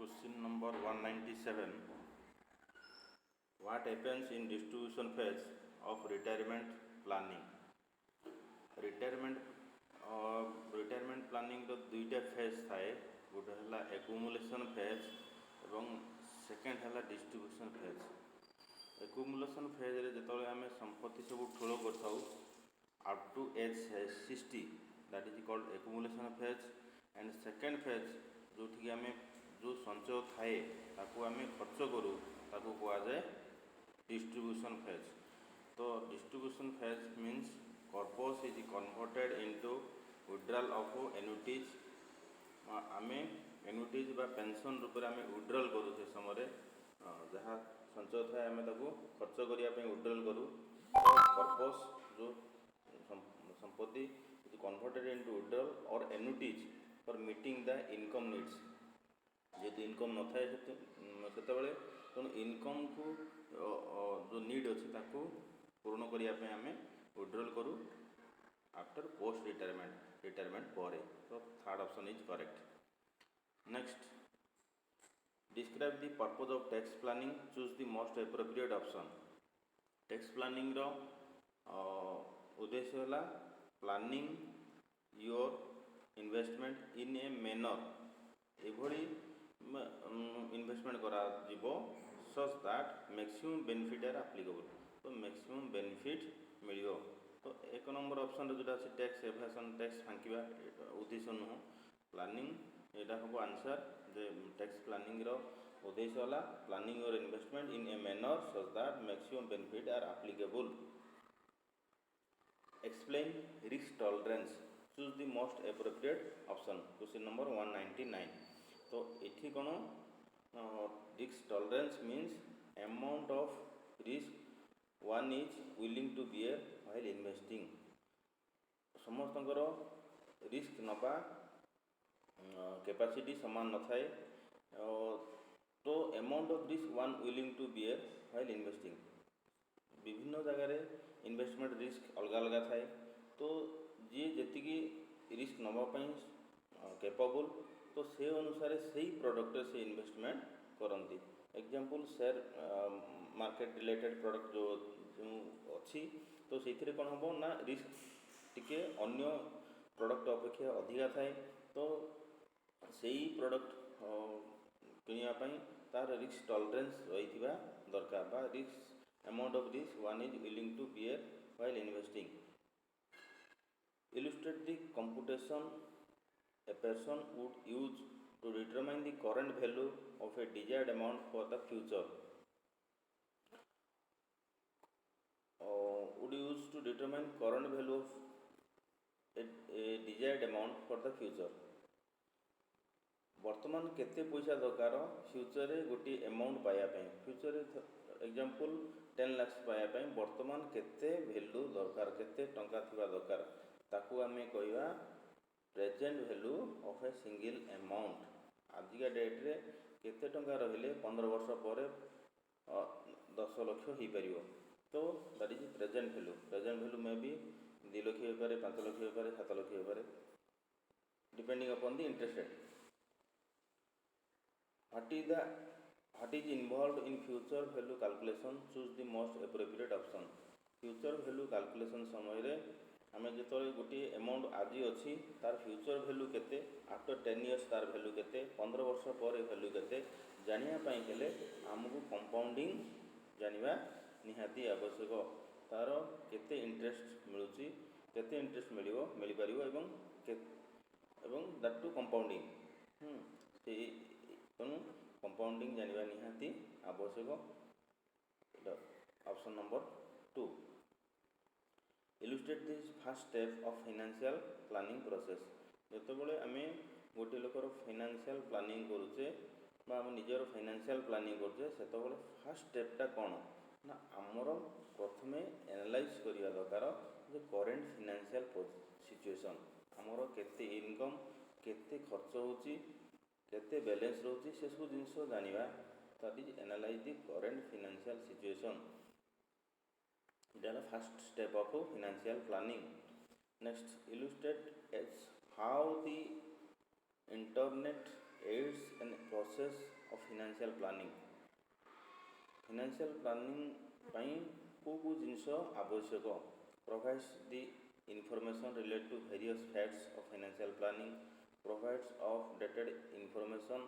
Question number 197. What happens in distribution phase of retirement planning? Retirement planning रो दुईटा phase थाए, गोटे है एक्युमुलेशन फेज एवं सेकेंड है डिस्ट्रीब्यूशन फेज। एक्युमुलेशन फेज रे जेतबेले आमे संपत्ति सब ठुलो करथाउ up to age 60, that is called accumulation phase. And second phase जोठी आमे जो संचय थाए ताकू आमे खर्च करू ताकू कुआ जाए डिस्ट्रीब्यूशन फेज। तो distribution phase means corpus is converted into withdrawal of annuities। आमे एनुटीज बा पेंशन रूप में आमे विड्रॉल करू से समय जहाँ संचय थाए आमे ताकू खर्च करिया पे विड्रॉल करू। पर्पस जो संपत्ति इज कन्वर्टेड इनटू विड्रॉल और annuities for meeting the income needs. जेहेतु इनकम न थाए सेतेबेले तेणु इनकम को जो नीड अच्छी ताकू पूर्ण करिया पे आमे विड्रॉल करू आफ्टर पोस्ट रिटायरमेंट पर। तो third option is correct. Next, describe the purpose of tax planning, choose the most appropriate option. Tax planning रो उद्देश्य है planning your investment in a manner एभली इन्वेस्टमेंट करा जीवो such that maximum benefit are applicable. तो maximum benefit मिलियो। तो एक नंबर ऑप्शन जोटा अच्छे टैक्स एभासन टैक्स फांकिबा उद्देश्य नुह प्लानिंग यहाँ हम आंसर जे टैक्स प्लानिंग रो उद्देश्य है planning your investment in a manner such that maximum benefit are applicable. Explain risk tolerance, choose the most appropriate option. Question number 199। तो ये कौन risk tolerance means amount of risk one is willing to bear while investing. समस्त risk नबा capacity समान न थाए, तो amount of risk one willing to bear while investing. विभिन्न जगार इन्वेस्टमेंट रिस्क अलग अलग थाए, तो जी जी रिस्क नवापाई कैपेबल तो से अनुसार से ही प्रोडक्ट से इन्वेस्टमेंट करती। Example share market related product जो अच्छी तो से कौन हम ना रिस्क टिके अन्य प्रोडक्ट अपेक्षा अधिका थाए, तो से ही प्रोडक्ट किनापाई तार रिस्क टॉलरेंस रही दरकार बा risk amount of risk one is willing to bear while investing. Illustrate the computation a person would use to determine the current value of a desired amount for the future. Would use to determine current value of a desired amount for the future. वर्तमान केते पैसा दरकार future रे गोटी amount पाया पे, future example 10 lakh पाया वर्तमान केते वैल्यू दरकार केते टंका थिबा दरकार ताकू आमे कहवा present value of a single amount. आजिका डेट रे केते टंका रहिले 15 वर्ष पर 10 लाख हो पारिबो, तो that is present value. Present value may be 2 lakh हो पारे, 5 लाख हो पारे, 7 लाख हो पारे, depending upon the interest rate. What is involved in future value calculation, choose the most appropriate option। Future value calculation समय रे आमे जो गोटे अमाउंट आज अच्छी तार फ्यूचर वैल्यू केते, आफ्टर 10 इयर्स तार वैल्यू केते, 15 वर्ष पर वैल्यू केते जानिया हेले आमको कंपाउंडिंग जानिबा निहाती आवश्यक। तार केते इंटरेस्ट मिलुची, केते इंटरेस्ट मिलिबो मिल पारिबो एवं दैट टू कंपाउंडिंग तेणु कंपाउंडिंग जानिबा निहाती आवश्यक। Option number 2। Illustrate this first step of financial planning process. जितेबाला आम गोटे लोकर फाइनेंशियल प्लानिंग करुचे बा आम निजर फाइनेंशियल प्लानिंग करुचे सेतबेले फर्स्ट स्टेपटा कौन ना आमर प्रथम एनालाइज करिया दरकार जे करेंट फाइनेंशियल सिचुएशन आमर केते इनकम केते खर्च होची केते बैलेंस रोची से सब जिनस जानिबा, that is analyze the current financial situation. It first step of financial planning. Next, illustrate as how the internet aids in process of financial planning. Financial planning ପାଇଁ କୋଉ ଜିନିଷ ଆବଶ୍ୟକ, provides the information related to various facts of financial planning, provides updated information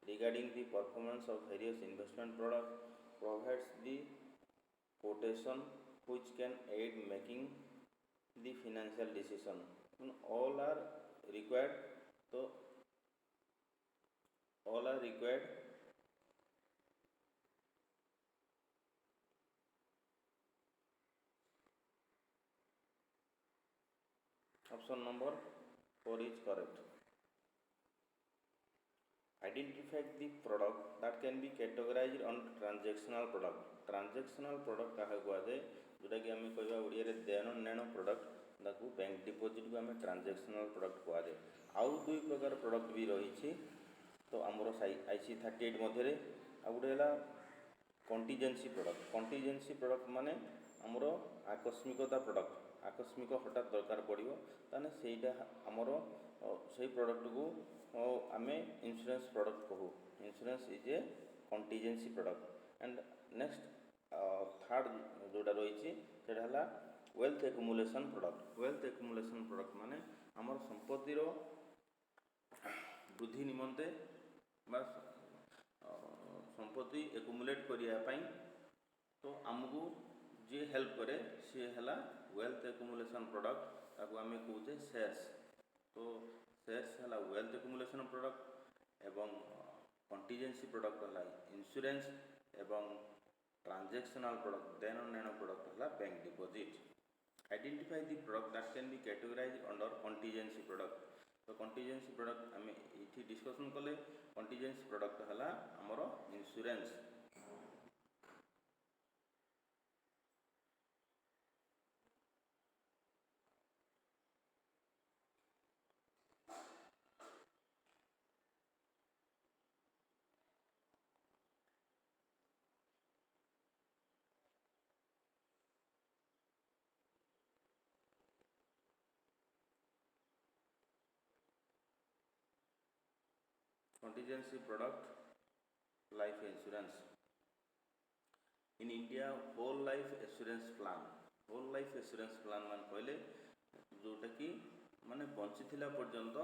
regarding the performance of various investment products, provides the quotation which can aid making the financial decision. All are required. So all are required. Option number 4 is correct. Identify the product that can be categorized on transactional product. Transactional product काहा कुआଯାଏ, जोटा कि आम कह ओडिया रे then नेण product ताकू bank deposit को आम ट्रांजेक्शनल प्रोडक्ट कुआଯାଏ। आउ दुई प्रकार प्रोडक्ट भी रही, तो आमर IC 38 मध्य आ गोटे है कंटीजेंसी प्रोडक्ट। कंटीजेंसी प्रोडक्ट माने आमर आकस्मिकता प्रोडक्ट, आकस्मिक हठात दरकार पड़ो ताने सेटा आमर से प्रोडक्ट को आमे इंश्योरेंस प्रोडक्ट कहू। Insurance is A contingency product. And next third जोटा रही है wealth accumulation product. Wealth accumulation product माने आमर संपत्तिर वृद्धि निमंते बा संपत्ति एक्युमुलेट करने, तो आमको जी हेल्प करे सी है वेल्थ एक्युमुलेशन प्रोडक्ट, ताको आम कहे शेयर्स। तो शेयर्स है वेल्थ एक्युमुलेशन प्रोडक्ट एवं कंटीजेंसी प्रोडक्ट है इंश्योरेंस एवं ट्रांजेक्शनल प्रोडक्ट देन नेण प्रोडक्ट है bank deposit. Identify the product that can be categorize under contingency product. तो कंटीजेंसी प्रोडक्ट आम ये डिस्कसन कले। कंटीजेंसी प्रोडक्ट है आमर insurance. Contingency product, life insurance. In India, whole life assurance plan, whole life assurance plan मान कहले जोटा कि माने बंची थिला पर्यंत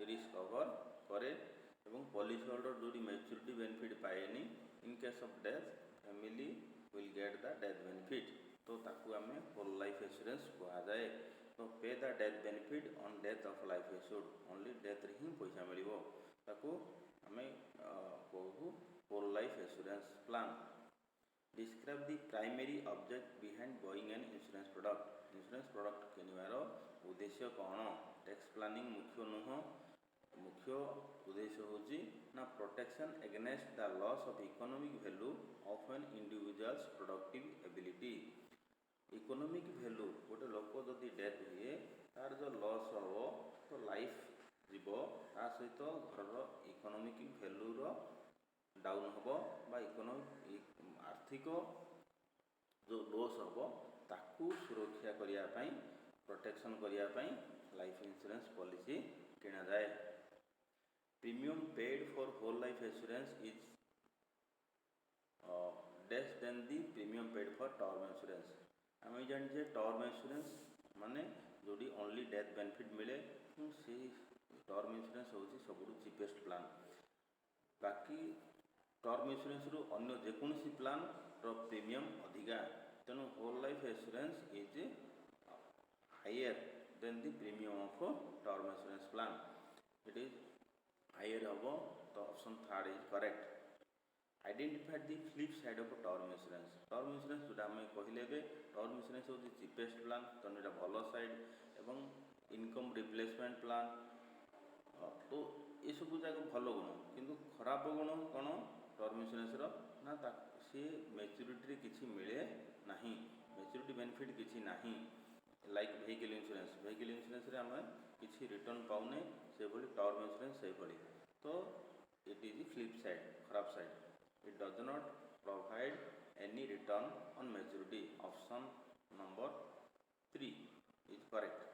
रिस्क कवर करे एवं पॉलिसी होल्डर जोड़ी मैच्योरिटी बेनिफिट पाएनी। In case of death family will get the death benefit, तो ताकू आमे होल लाइफ एश्योरेंस कहा जाए। तो pay the death benefit on death of life assured, only death रे ही पैसा मिलिबो, ताकू आमे कहू whole life assurance plan. Describe the primary object behind buying an insurance product. Insurance product किनिबार उद्देश्य कौन? टैक्स प्लानिंग मुख्य नुह, मुख्य उद्देश्य होची ना protection against the loss of economic value of an individuals productive ability. Economic value गोटे लोक जदि डेथ हुए तार जो लॉस हम तो लाइफ जीव ता सहित घर इकोनॉमिक वैल्यू डाउन हम बा इकोनॉमिक आर्थिक जो लॉस हम ताकू सुरक्षा करने प्रोटेक्शन करने लाइफ इंश्योरेंस पॉलिसी किना जाए। Premium paid for whole life assurance is less than the premium paid for term insurance. आम जाने टर्म इंश्योरेंस माने जोड़ी ओनली डेथ बेनिफिट मिले, से टर्म इंश्योरेंस होची सबुठु चीपेस्ट प्लान। बाकी टर्म इंश्योरेंस रु अन्य जेकोसी प्लान रो प्रीमियम अधिका, तेणु whole life assurance is higher than the premium of term insurance plan. It is higher hmm, तो option third is correct. Identify the flip side of term insurance. Term insurance जोटा आम कहले term insurance होची cheapest plan, तेणु एटा भल side एवं income replacement plan. तो ये सब जाक भल गुण, किंतु खराब गुण कौन टर्म इंश्योरेंस ना सी मैच्योरिटी किसी मिले ना, मैच्योरिटी बेनिफिट किसी ना। Like vehicle insurance, vehicle insurance रे आम किसी रिटर्न पाउने, से भली टर्म इंश्योरेंस से भली। तो इट इज फ्लिप साइड, खराब side. It does not provide any return on maturity. Option number 3 is correct.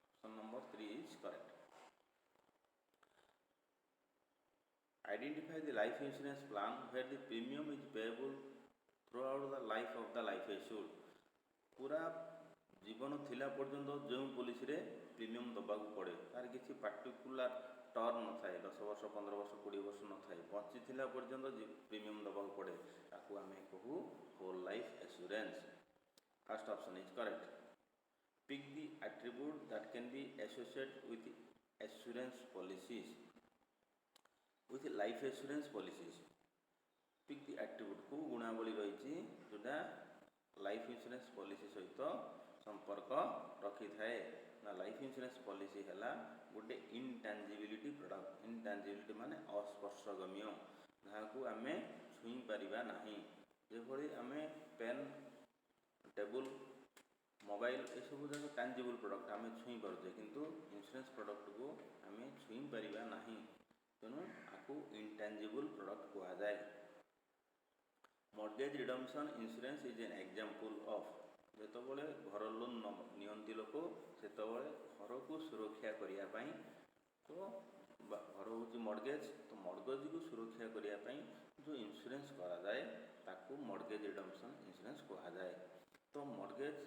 Option number 3 is correct. Identify the life insurance plan where the premium is payable throughout the life of the life assured. पूरा जीवन थिला पर्यंत जो policy रे premium दबाक पड़े तार किसी particular term न थाए 10 वर्ष 15 वर्ष 20 वर्ष न थाए बंची थिला पर्यंत प्रीमियम दबाक पड़े ताकू आमे कहू whole life assurance. First option is correct. Pick the attribute that can be associated with assurance policies. With life assurance policies, pick the attribute को गुणावली रही जोटा लाइफ इंश्योरेंस पॉलिसी सहित संपर्क रखी थाए ना. लाइफ इंश्योरेंस पॉलिसी है गोटे इनटांजिबिलिटी प्रोडक्ट. इनटांजिबिलिटी माने अस्पर्शगम्य जहाँ को आम छुई पारिबा नाही. जेभली आम पेन टेबुल मोबाइल ये सब जाक टांजिबल प्रोडक्ट आम छुई पारे किंतु इंश्योरेंस प्रोडक्ट को आम छुई पारिबा नाही. तेणु आपको इनटांजिबल प्रोडक्ट कहा जाए. Mortgage redemption insurance is an example of. जेतबले घर लोन नियंती लोक सेतबले घर को सुरक्षा करिया पई तो घर हूँ मॉर्गेज तो मॉर्गेज को सुरक्षा करिया पई जो इंश्योरेंस करा जाए ताकू मॉर्गेज रिडम्पशन इंश्योरेंस कहा जाए. तो मॉर्गेज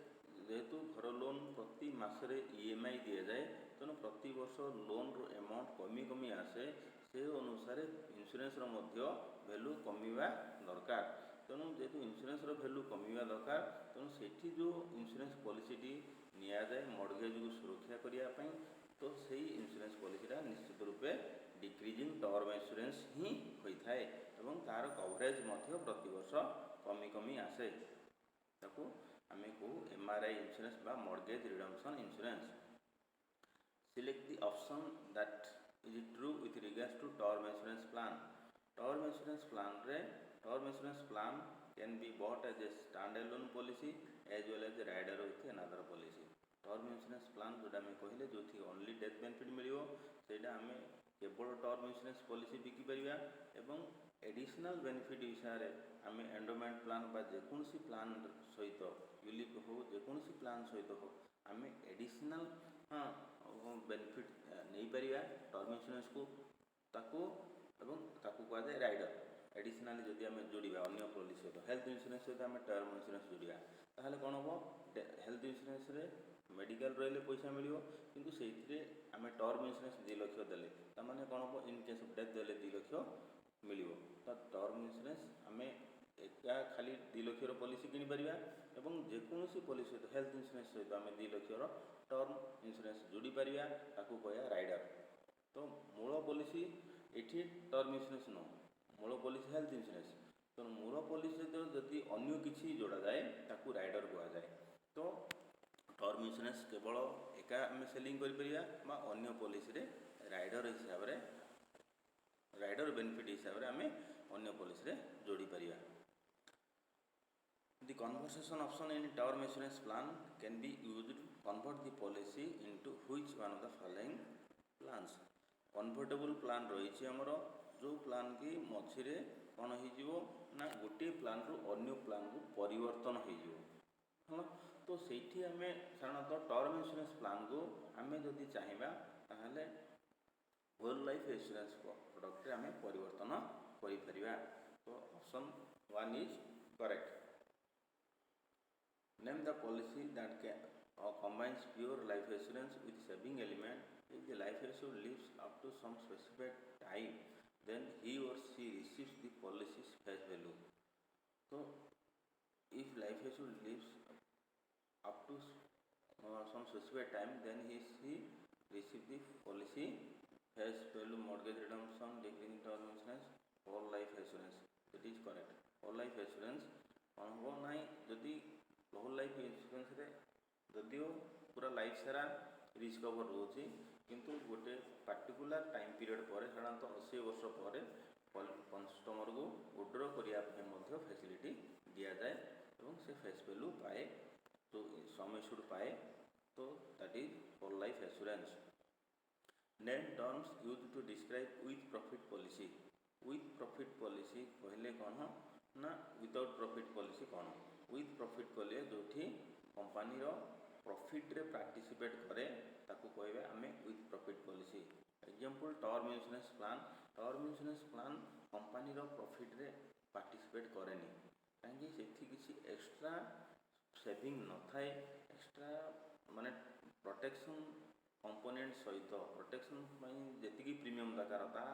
जेहेतु घर लोन प्रति मासरे ईएमआई दि जाए तेणु प्रति वर्ष लोन रो अमाउंट कमी कमी आसे से अनुसार इंश्योरेंस रो मध्य वैल्यू कमीवा दरकार. तेणु जेहेतु इंश्योरेंस रो वैल्यू कमीवा दरकार तेणु सेठी जो इंश्योरेंस पॉलिसीटी निया जाए मॉर्गेज को सुरक्षा करिया पई तो सही इंश्योरेंस पॉलिसीटा निश्चित रूपे डिक्रीजिंग टर्म इंश्योरेंस ही होइथाए एवं तार कवरेज मध्य प्रति वर्ष कमी कमी आसे. ताकू आमे को एमआरआई इंश्योरेंस बा mortgage redemption insurance. Select the option that is true with regards to term insurance plan. Term insurance plan रे term insurance plan can be bought as a stand alone policy as well as rider with another policy. Term insurance plan जोटा आम कहले जो थी only death benefit मिलियो सेटा आम केवल टर्म इंश्योरेंस पॉलिसी बिकी परिया एवं एडिशनल बेनिफिट विषय आम एंडोमेंट प्लान बा जेकोसी प्लान सहित यूलिप हो जेकोसी प्लान सहित हो आम एडिशनल बेनिफिट नहीं परिया टर्म इंश्योरेंस को ताकू एवं ताकू कहा जाए राइडर. एडिशनली जदि आम जोड़ा अन्य पॉलिसी सहित हेल्थ इंश्योरेंस सहित आम टर्म इंश्योरेंस जोड़ा ताहले कौन हम हेल्थ इंश्योरेंस रे मेडिकल रही पैसा मिलो किंतु से आम टर्म इंश्योरेंस 2 लाख देले ताने कौन हम इन केस ऑफ डेथ देले 2 लाख मिलियो. तो टर्म इंश्योरेंस आम एका खाली 2 लाख पॉलिसी किनी परिबा एवं जेकोसी पॉलिसी सहित हेल्थ इंश्योरेंस सहित आम 2 लाख टर्म इंश्योरेंस जोड़ी पारिबा ताकू कहया राइडर. तो मूल पॉलिसी एठी टर्म इंश्योरेंस न मूल पॉलिसी हेल्थ इंश्योरेंस. तो मूल पॉलिसी जदि अन्य किसी जोड़ा जाए ताकू राइडर कहा जाए. तो टर्म इंश्योरेंस केवल एका आम सेलिंग कर अन्य पॉलिसी रे राइडर हिसाब रे राइडर बेनिफिट हिसाब रे आम अन्य पॉलिसी रे जोड़ी परिया. The conversion option in term insurance plan can be used to convert the policy into which one of the following plans. Convertible plan रही आमर जो प्लान की मझिरे कौन हो ना गोटे प्लान रु अन्य प्लान को परिवर्तन हो. तो सेठी आम साधारणतः टर्म इंश्योरेंस प्लान को आम जदि चाहिए ताहले होल लाइफ इंश्योरेंस प्रोडक्ट आम परिवर्तन करिपरिबा. तो option 1 is correct. Name the policy that combines pure life assurance with saving element. If the life assured lives up to some specified time, then he or she receives the policy's face value. So, if life assured lives up to some specified time, then he she receives the policy face value, mortgage redemption, decreasing term insurance, whole life assurance. It is correct. Whole life assurance कौन हो ना जदि whole life insurance रे जदिओ पूरा life सारा risk cover रोचे किंतु गोटे पार्टिकुलर टाइम पीरियड पर साधारणतः 80 वर्ष पर कस्टमर को विड्रॉ करने फैसिलिटी दि जाए और से फेस वैल्यू पाए तो सम एश्योर्ड पाए. तो that is whole life assurance. Name terms use to describe with profit policy. With profit policy कहले कौन ना विदाउट प्रॉफिट पॉलिसी कौन. विथ प्रॉफिट कले जो कंपानी प्रॉफिट रे पार्टिसिपेट करे ताकू कहबे आमे with profit policy. Example term insurance plan term insurance plan company profit रे पार्टिसिपेट करेनि कहीं से किसी एक्स्ट्रा सेविंग न थाए एक्स्ट्रा माने प्रोटेक्शन कंपोनेंट सहित प्रोटेक्शन जी प्रीमियम दरकार ता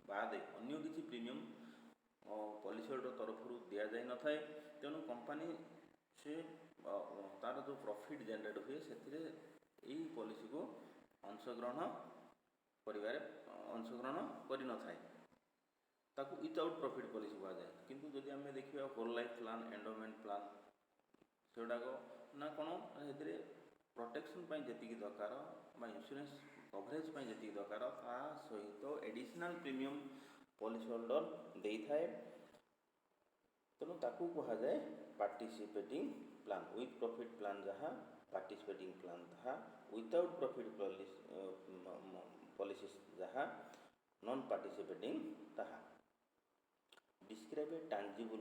बाद अन्य किसी प्रीमियम पॉलिसी होल्डर तरफ दि जाए न थाए तेणु कंपनी से तार जो प्रॉफिट जनरेट हुए से पॉलिसी को अंशग्रहण कर न थाए ताकू विदाउट प्रॉफिट पॉलिसी कह जाए किंतु जदि आम देखा whole life plan endowment plan से ना कौन से प्रोटेक्शन जी दरकार इन्ସୁରାନ୍ସ कवरेज जी दरकार ता सहित एडिशनल प्रीमियम पॉलिसी होल्डर दे थाए तेणु ताकू कह जाए participating plan with profit plan जहाँ पार्टिसिपेटिंग प्लान जहाँ विदाउट प्रॉफिट पॉलिसी जहाँ नॉन पार्टिसिपेटिंग ताहा डिस्क्राइब ए टांजिबल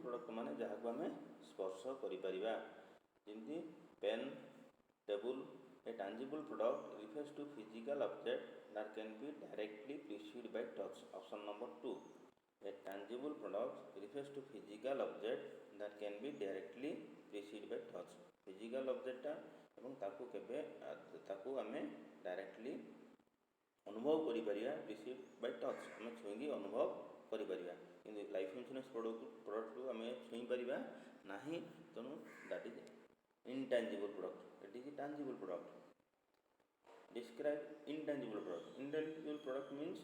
प्रोडक्ट माने जहाँ को आम स्पर्श करिपरिबा जेमती pen table a tangible product refers to physical object that can be directly perceived by touch option number 2 a tangible product refers to physical object that can be directly perceived by touch physical ऑब्जेक्टा एवं ताकू आम directly अनुभव करिपरिबा perceived by touch आम छुईकी अनुभव करिपरिबा कि life इन्ସୁରାନ୍ସ product को आम छुई परिबा नाही तेणु that is intangible product it is tangible product describe intangible product means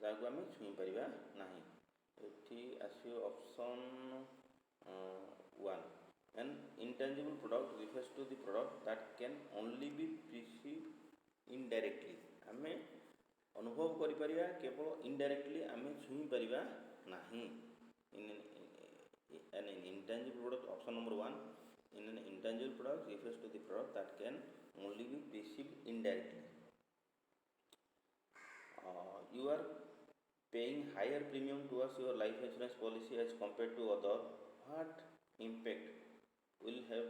जहाँ आम छुई परिबा नाही एठी आसियो option 1 an intangible product refers to the product that can only be perceived indirectly आम अनुभव करिपरिबा केवल इनडायरेक्टली आम छुई परिबा नाही an intangible product option number 1 in an intangible product refers to the product that can only be perceived indirectly you are paying higher premium towards your life insurance policy as compared to other what impact will have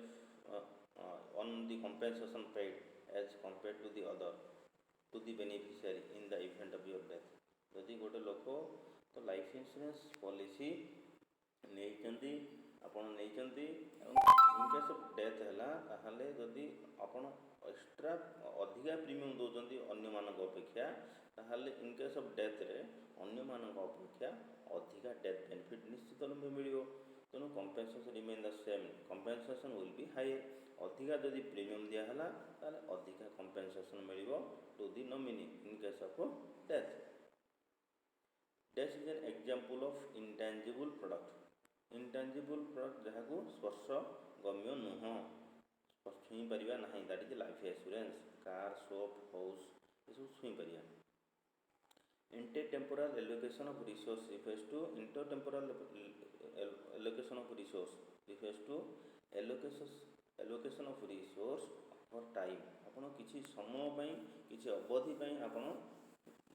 on the compensation paid as compared to the other to the beneficiary in the event of your death जदि गोटे लोक तो life इन्ସୁରାନ୍ସ policy नहीं आपण नहीं in case of death है ताहले जदि आपण एक्स्ट्रा अधिका प्रीमियम दौरान अन्य मानक अपेक्षा ताहले इनकेस ऑफ डेथ रे अन्य मानक अपेक्षा अधिका डेथ बेनिफिट निश्चित रूपे मिलियो तेणु compensation remain the same compensation will be higher अधिका जदि प्रीमियम दिहला ताहले अधिका कंपेनसेशन मिलियो to the nominee in case of death death is an example of intangible product जहाँ को स्पर्श गम्य नुह छुई परिबा नहीं that is life assurance car shop house ये सब छुई परिबा intertemporal allocation of resource refers to intertemporal allocation of resource refers to allocation of resource for time आपण किसी समय किसी अवधि आपण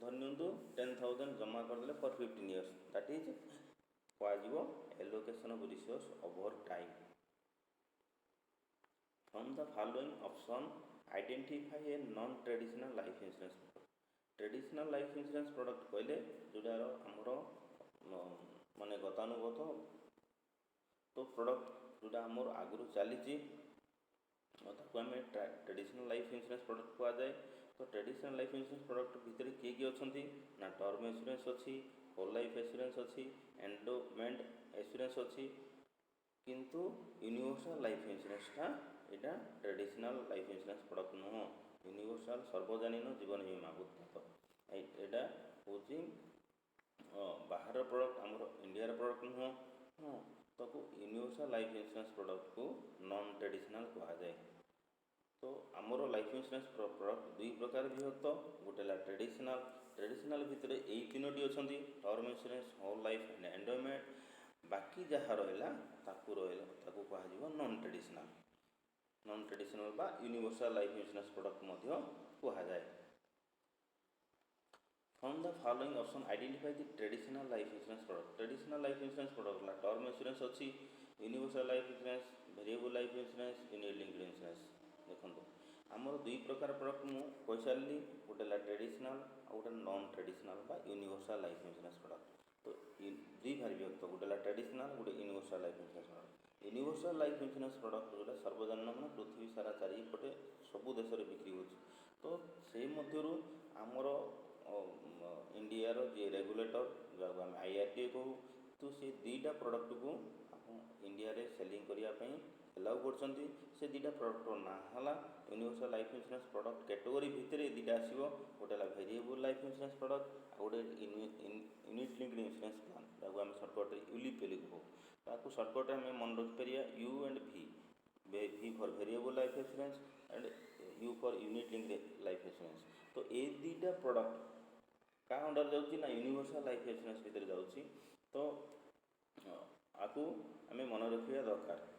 धरनियंतु 10,000 जमा करदे फॉर 15 इयर्स दैट इज कह allocation of resource over time from the following option identify a non traditional life insurance traditional life insurance product कहले जोड़ा आमर माने गतानुगत तो प्रोडक्ट जोड़ा आमर आगु चली आम ट्रेडिशनल लाइफ इंश्योरेंस प्रोडक्ट कह जाए तो ट्रेडिशनल लाइफ इंश्योरेंस प्रोडक्ट भितर किए अच्छा ना टर्म इंश्योरेंस अच्छी होल लाइफ एश्योरेंस अच्छी एंडोमेंट एश्योरेंस अच्छी किंतु यूनिवर्सल लाइफ इंश्योरेंसटा यहाँ ट्रेडिशनल लाइफ इंश्योरेंस प्रोडक्ट नुह यूनिवर्सल सर्वजनीन जीवन बीमा उत्पाद यहाँ हूँ बाहर प्रोडक्ट आमर इंडिया प्रोडक्ट नुह हाँ ताको यूनिवर्सल लाइफ इंश्योरेंस प्रोडक्ट को नॉन ट्रेडिशनल कह जाए तो आमर लाइफ इंश्योरेंस प्रोडक्ट दुई प्रकार विभक्त गोटे ट्रेडिशनल भितर यही तीनोटी अच्छा term insurance whole life and endowment बाकी जहाँ रहा कह नॉन ट्रेडिशनल बा यूनिवर्सल लाइफ इंश्योरेंस प्रोडक्ट कह जाए from the following option identify the traditional life insurance product term insurance अच्छी universal life insurance variable life insurance unit linked insurance देखो आमर आमर दुई प्रकार प्रोडक्ट मु कही सारी गोटे ट्रेडिशनल और गोटे नॉन ट्रेडिशनल बा यूनिवर्सल लाइफ इंश्योरेंस प्रोडक्ट। तो दुई भारी विभक्त गोटे ट्रेडिशनल गोटे universal life insurance product. Universal life insurance product जोटा सर्वजन मैंने पृथ्वी सारा चारिपटे सबू देश में बिक्री हो। तो से मध्य आमर इंडिया जी रेगुलेटर जहाँ आम IRDA कहूँ, तो से दुईटा प्रोडक्ट को इंडिया रे सेलिंग करने एलाउ कर। से दुईटा प्रोडक्ट ना है universal life insurance product category भितर दुईटा आसो, गोटे वेरिएबल लाइफ इंश्योरेंस प्रोडक्ट और गोटे यूनिट लिंक्ड इंश्योरेंस प्लान जहाँ आम सर्टकट यूलिप बोली कहूँ। ताकू सर्टकट आम मन रखिपर यू एंड भी, V for variable life insurance and you for unit linked life insurance. तो ये दुईटा प्रोडक्ट क्या अंडर जाऊँगी ना यूनिवर्सल लाइफ इंश्योरेंस भितर जाऊँगी। तो आपको आम मन रखा दरकार।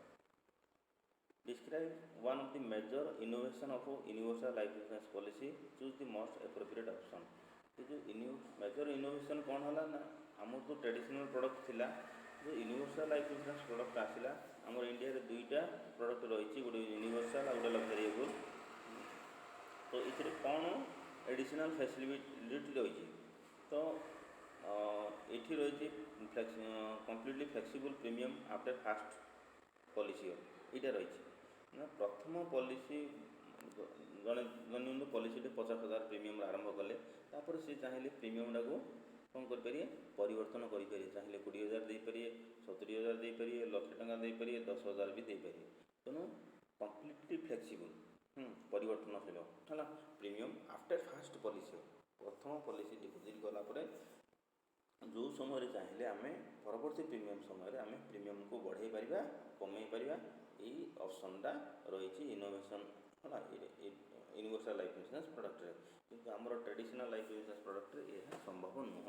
Describe one of the major innovation of universal life insurance policy, choose the most appropriate option. ये जो मेजर इनोवेशन कौन है ना, आम जो ट्रेडिशनल प्रोडक्ट थिला, जो यूनिवर्सल लाइफ इंश्योरेंस प्रोडक्ट आसला आम इंडिया रे दुईटा प्रोडक्ट रही, गोटे यूनिवर्सल और गोटे वेरिएबल। तो ये कौन एडिशनल फैसिलिटी रही। तो ये रही completely flexible premium after fast policy यहाँ रही ना। प्रथम पॉलिसी जन पॉलिसी 50,000 प्रीमियम आरंभ कले, तापर सी चाहिए प्रीमियम टाक कौन करें परिवर्तन करें, चाहिए 20,000 देपारे, 70,000 देपारे, 1,00,000 टका देपारे, 10,000 भी देपारे। तेणु कम्प्लीटली फ्लेक्सिबल परिवर्तनशील है प्रीमियम आफ्टर फास्ट पॉलिसी। प्रथम पॉलिसी डिपोजिट गलापर जो समय चाहिए आम परवर्ती प्रीमियम समय आम प्रीमियम को बढ़ाई पारिबा कमाई पारिबा, यही ऑप्शनटा रही इनोवेशन है यूनिवर्सल लाइफ इंश्योरेंस प्रोडक्ट रे। किंतु आमर ट्रेडिशनल लाइफ इंश्योरेंस प्रोडक्ट रे यह संभव नुह।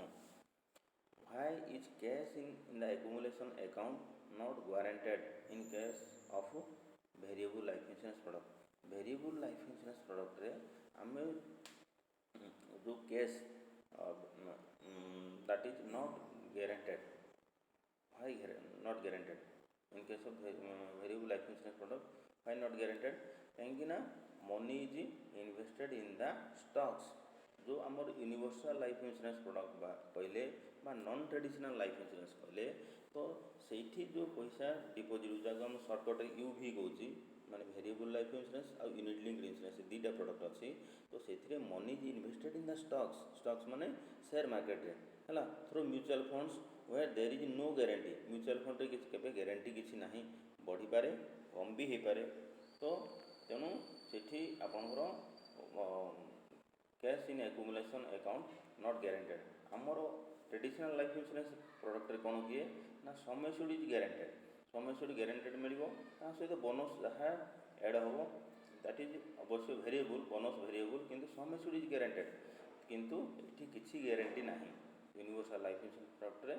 Why is cash in the accumulation account not guaranteed in case of variable life insurance product. Variable life insurance product रे आम जो cash that is not guaranteed. Why not guaranteed in case of variable life insurance product? Why not guaranteed? कहीं ना money is invested in the stocks। जो आमर universal life insurance product कहले बा non traditional life insurance कहले, तो सेठी जो पैसा डिपोजिट जहाँ आम सर्टकट UV कहूँ माने वेरिएबल लाइफ इंश्योरेंस और यूनिट लिंक्ड इंश्योरेंस दुईटा प्रोडक्ट अच्छी। तो से money is invested in the stocks, stocks माने शेयर मार्केट है through mutual funds where there is no guarantee. Mutual fund रे केबे गारंटी किसी ना, बढ़ी पारे कम भी हो पारे। तो तेणु सेठी आपणकर cash in accumulation account not guaranteed. आमर ट्रेडिशनल लाइफ इंश्योरेंस प्रोडक्ट रे कौन किए ना समय सुड इज गारंटेड, समय सुड गारंटेड मिल सहित बोनस जहाँ एड हम दैट इज अवश्य वेरिएबल बोनस वेरिएबल, किंतु समय सुड इज गारंटेड। किंतु ये किसी गारंटी ना यूनिवर्सल लाइफ इंश्योरेंस प्रोडक्ट रे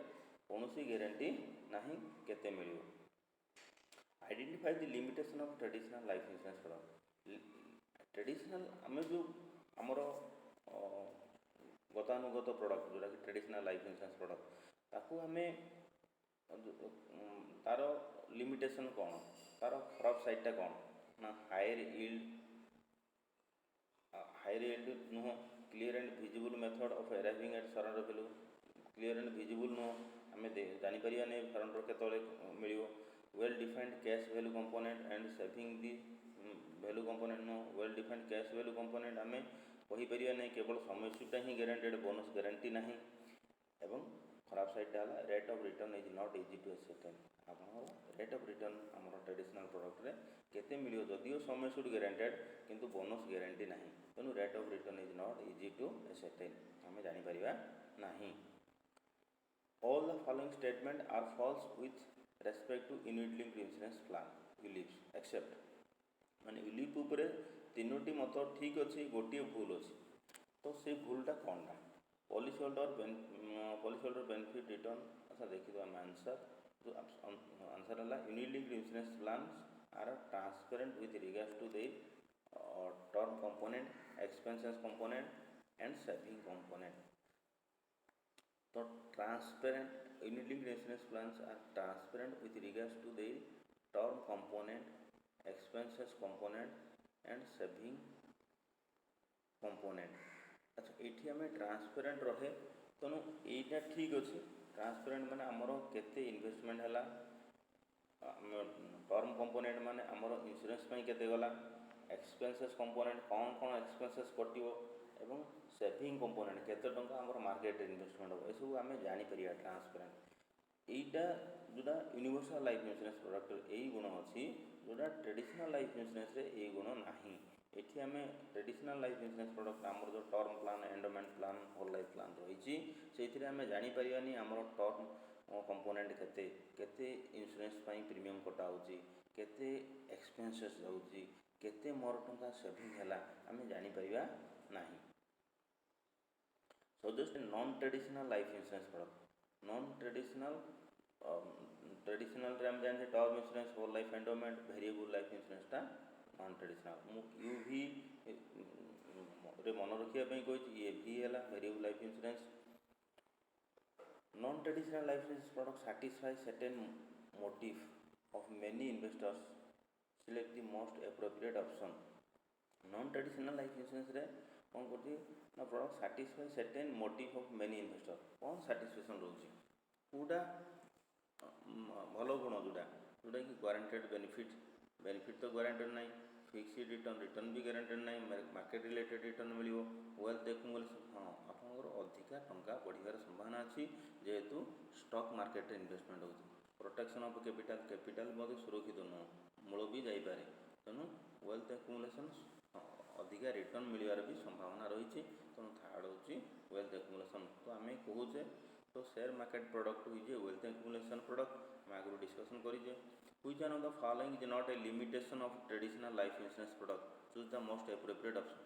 कौन गारंटी ना केते मिल। Identify the limitation of traditional life insurance product. Traditional आम जो आमर गतानुगत प्रोडक्ट जोटा कि ट्रेडिशनल लाइफ इंश्योरेंस प्रोडक्ट ताकू आम तार लिमिटेशन कौन, तार खराब साइडटा कौन ना हायर यील्ड नुह, clear and visible method of arriving at surrender value, clear and visible नुह आम जापर नहीं सरेंडर केतले मिल, well defined cash value component and saving the value component नुह, well defined cash value component आम कहीपर नहीं केवल समय सुटा ही गारंटेड बोनस गारंटी ना। एवं खराब साइडटा है rate of return is not easy to ascertain. आप रेट ऑफ रिटर्न आम ट्रेडिशनल प्रोडक्ट रे केते मिलियो जदियो समय सुट गारंटेड किंतु बोनस गारंटी ना, तेणु rate of return is not easy to ascertain आम जापर ना। All the following statement are false with respect to unit linked insurance plan ULIPs except माने यूलिप उपरे तीनोटी मत ठीक अच्छे, गोटे भूल अच्छी। तो से भूलटा कौन ना पॉलिसी होल्डर बेनिफिट रिटर्न। अच्छा देखिए आम आंसर जो आंसर है unit linked insurance plan are transparent with regards to the term component, expenses component and saving component. तो transparent unit linked insurance plans are transparent with regards to the term component, expenses component and saving component. अच्छा ये आम transparent रहे तेणु यहीटा ठीक अच्छे। Transparent माने आमर केते इन्वेस्टमेंट है, टर्म कंपोनेंट माने आमर इंश्योरेंस केते गला, एक्सपेंसेस कंपोनेंट कौन कौन एक्सपेंसेस कटिवो एवं सेविंग कंपोनेंट केते टंका आमर मार्केट इन्वेस्टमेंट हो, एसबू आम जापर ट्रांसपेरेंट। यहीटा जोटा यूनिवर्सल लाइफ इंश्योरेंस प्रोडक्ट यही गुण अच्छी जोटा ट्रेडिशनल लाइफ इंश्योरेंस यही गुण ना। ये आम ट्रेडिशनल लाइफ इंश्योरेंस प्रोडक्ट आमर जो term plan, endowment plan, whole life plan रही से आम जापरानी आमर टर्म कंपोनेंट केते केते इंश्योरेंस प्रीमियम कटा होची, केते एक्सपेंसेस जाउची, केते मोर टंका सेविंग है आम जापरिया नहीं। So just non traditional life insurance product, non traditional traditional आम जाने term insurance, whole life, endowment, variable life इंश्योरेंसटा नॉन ट्रेडिशनल। मु यूवी मन रखापी कही ये भी है variable life insurance. Non traditional life insurance product satisfy certain motive of many investors, select the most appropriate option। Non traditional life insurance रे कौन करती ना product satisfy certain motive of many investor। कौन satisfaction रोचे कूटा भल गुण जोटा जोटा कि गारंटेड बेनिफिट, बेनिफिट तो गारंटेड ना, फिक्सड रिटर्न, रिटर्न भी गारंटेड ना, मार्केट रिलेटेड रिटर्न मिलो, वेल्थ एक्युमुलेशन, हाँ आपंकर अधिका टंका बढ़ियार संभावना अच्छी जेहेतु स्टॉक मार्केट इन्वेस्टमेंट हो। प्रोटेक्शन ऑफ कैपिटल, कैपिटल सुरक्षित नुह मूल भी जापे, तेणु वेल्थ एक्युमुलेशन अधिका रिटर्न मिलवार भी संभावना रही। तेणु थर्ड हूँ वेल्थ एक्युमुलेशन। तो आम कहे तो शेयर मार्केट प्रोडक्ट हुई वेल्थ एक्युमुलेशन प्रोडक्ट आम आगु डिस्कसन करें। Which one of the following is not a limitation of traditional life insurance product, choose the most appropriate option.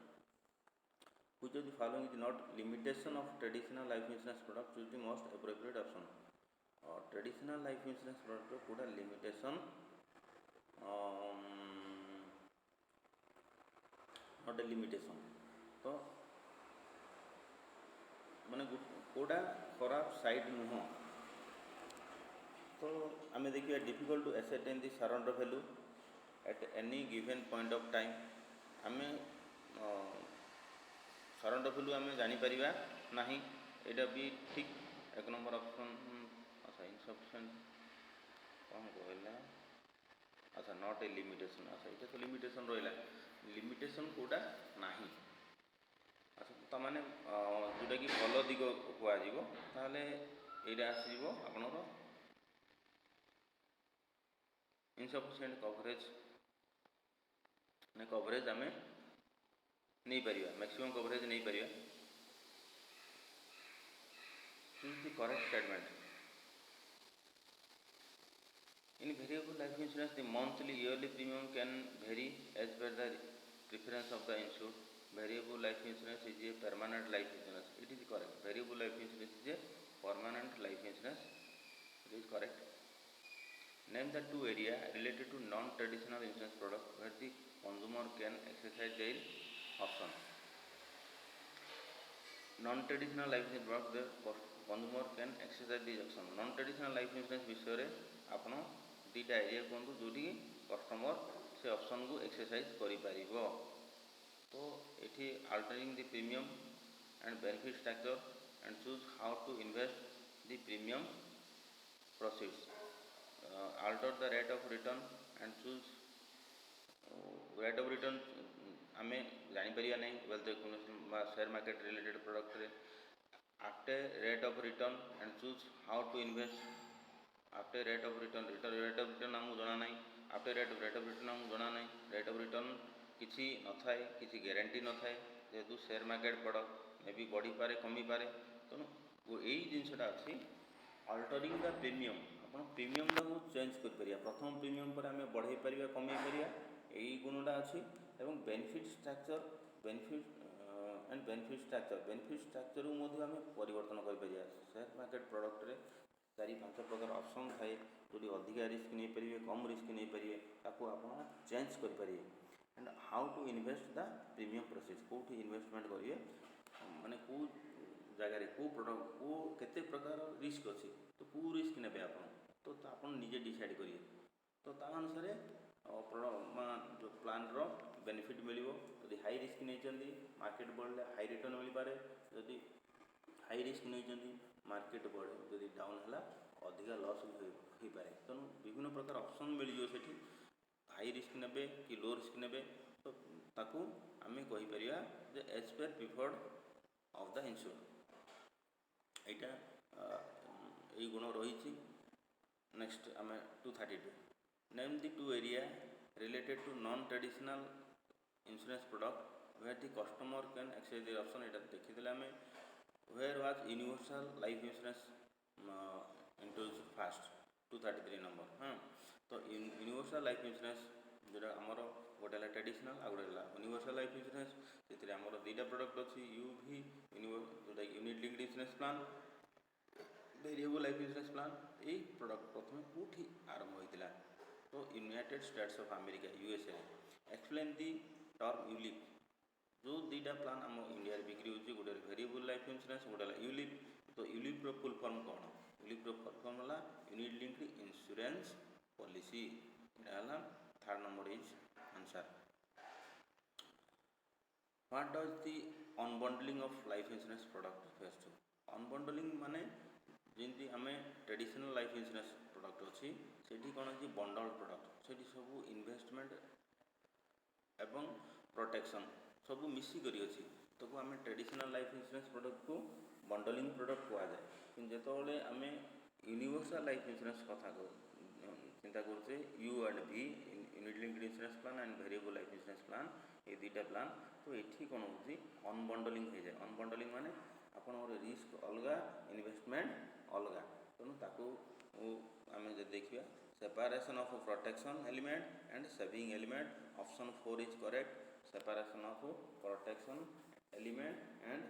Which of the following is not limitation of traditional life insurance product, choose the most appropriate option। traditional life insurance product Koda limitation not a limitation। तो माने कोड़ा खराब side नुह। तो आम देखिए difficult to ascertain the surrender value at any given point of time. आम surrender value आम जापर ना, यहाँ भी ठीक एक नंबर ऑप्शन। अच्छा इनसफिशिएंट कौन कहला, अच्छा नॉट ए लिमिटेशन। अच्छा ये तो लिमिटेशन रहा, लिमिटेशन कोटा ना। अच्छा तो मैंने जोटा कि भल दिग कहल ये आसो आपणर इनसफिशिएंट कवरेज, कवरेज आम नहीं पारिबा, मैक्सिमम कवरेज नहीं पारिबा। Choose the correct statement. In variable life insurance the monthly yearly premium can vary as per the preference of the insured. Variable life insurance is a permanent life insurance, it is correct. Variable life insurance is a permanent life insurance, it is correct. Name the two areas related to non-traditional insurance product where the consumer can exercise their option। Non-traditional life insurance product the consumer can exercise the option। Non-traditional life insurance विषय रे आपण दीटा area कहतु जोटी customer से option को exercise करि परिबो। तो एठी altering the premium and benefit structure and choose how to invest the premium proceeds. alter the rate of return and choose rate of return आम जापर ना wealth accumulation share market related product रे। After rate of return and choose how to invest. After rate of return, rate of return आमको जना ना। After rate of return आमको जना ना। रेट ऑफ रिटर्न किसी न थाए, किसी गारंटी न थाए जेहेतु शेयर मार्केट प्रोडक्ट मे भी बढ़ी पारे कमी पारे। तेणु यही जिनसा अच्छी अल्टरिंग द प्रीमियम, आप प्रीमियम को चेंज कर प्रथम प्रीमियम पर आम बढ़ई पार कमे पार यही गुणटा अच्छी। एवं बेनिफिट स्ट्रक्चर, बेनिफिट स्ट्रक्चर को आम परिवर्तन कर शेयर मार्केट प्रोडक्ट रे 4-5 प्रकार ऑप्शन थाए जो अधिका रिस्क नहीं पारे, कम रिस्क नहीं पारे, ताको आप चेंज करें। And how to invest the premium proceeds, कौटी इन्वेस्टमेंट करेंगे माने कौ जगार कौ प्रोडक्ट को केते प्रकार रिस्क अच्छी, तो कौ रिस्क ने आप तो आप निजे डिसाइड करेंगे। तो ता अनुसार जो प्लान रो बेनिफिट मिलिबो। यदि हाई रिस्क नहीं मार्केट बढ़ले हाई रिटर्न मिल पारे, यदि हाई रिस्क नहीं मार्केट बढ़े यदि डाउन है अधिका लॉस भी हो पारे। तेणु विभिन्न प्रकार ऑप्शन मिल सेठी हाई रिस्क नेबे कि लो रिस्क नेबे, तो ताकू आमे कहि परिया जे as per preferred of the insure एटा यही गुण रही। नेक्स्ट आम 232 name the two area related to non traditional insurance product where the customer can exercise the option. एटा देखी आम where was universal life insurance introduce first 233 number. हाँ, तो यूनिवर्सल लाइफ इंश्योरेंस जोटा आमर गोटे है ट्रेडिशनल आ गोटे है यूनिवर्सल लाइफ इंश्योरेंस। से आमर दुईटा प्रोडक्ट अच्छी यूवी जोटा unit linked insurance plan, variable life insurance plan. यही प्रोडक्ट प्रथम कौटी आरंभ होता तो United states of America USA. Explain the term ULIP जो दुईटा प्लान आम इंडिया बिक्री होती गोटे वेरिएबल लाइफ इंश्योरेंस गोटे है यूलिप। तो यूलिप फुल फॉर्म कौन? यूलिप फुल फॉर्म है यूनिट लिंक्ड इंश्योरेंस पॉलिसी। है third number is answer. What does the unbundling of life insurance product face to? Unbundling माने जमी आम ट्रेडिशनल लाइफ इंश्योरेंस प्रोडक्ट अच्छी से कौन अच्छी बंडल प्रोडक्ट से सब इन्वेस्टमेंट एवं प्रोटेक्शन सब मिसिक अच्छी। तो आम ट्रेडिशनल लाइफ इंश्योरेंस प्रोडक्ट को बंडलिंग प्रोडक्ट कह जाए। कि जिते आम यूनिवर्सल लाइफ इंश्योरेंस कथा चिंता करुचे यू एंड भी unit linked insurance plan and variable life insurance plan ये दुईटा प्लान। तो ये कौन हो अनबंडलिंग हो जाए। अनबंडलिंग माने आपन रिस्क अलग इन्वेस्टमेंट अलग। तेणु ताकू आम देखिए separation of protection element and saving element. Option 4 is correct. Separation of protection element and